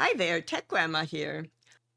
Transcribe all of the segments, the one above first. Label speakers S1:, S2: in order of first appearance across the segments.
S1: Hi there, Tech Grandma here.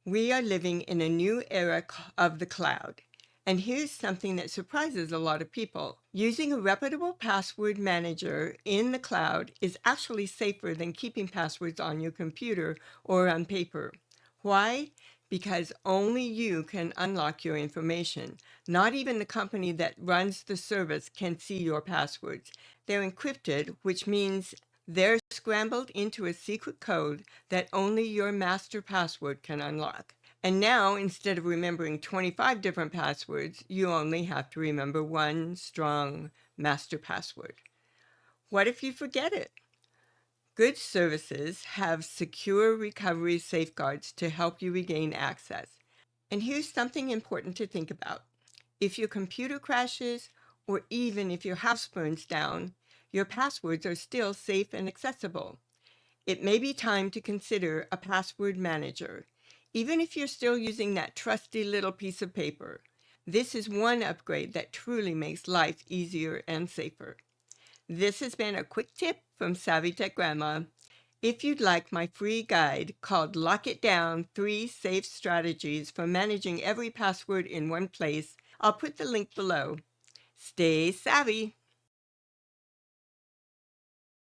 S1: We are living in a new era of the cloud. And here's something that surprises a lot of people. Using a reputable password manager in the cloud is actually safer than keeping passwords on your computer or on paper. Why? Because only you can unlock your information. Not even the company that runs the service can see your passwords. They're encrypted, which means they're scrambled into a secret code that only your master password can unlock. And now, instead of remembering 25 different passwords, you only have to remember one strong master password. What if you forget it? Good services have secure recovery safeguards to help you regain access. And here's something important to think about. If your computer crashes, or even if your house burns down, your passwords are still safe and accessible. It may be time to consider a password manager, even if you're still using that trusty little piece of paper. This is one upgrade that truly makes life easier and safer. This has been a quick tip from Savvy Tech Grandma. If you'd like my free guide called Lock It Down 3 Safe Strategies for Managing Every Password in One Place, I'll put the link below. Stay savvy!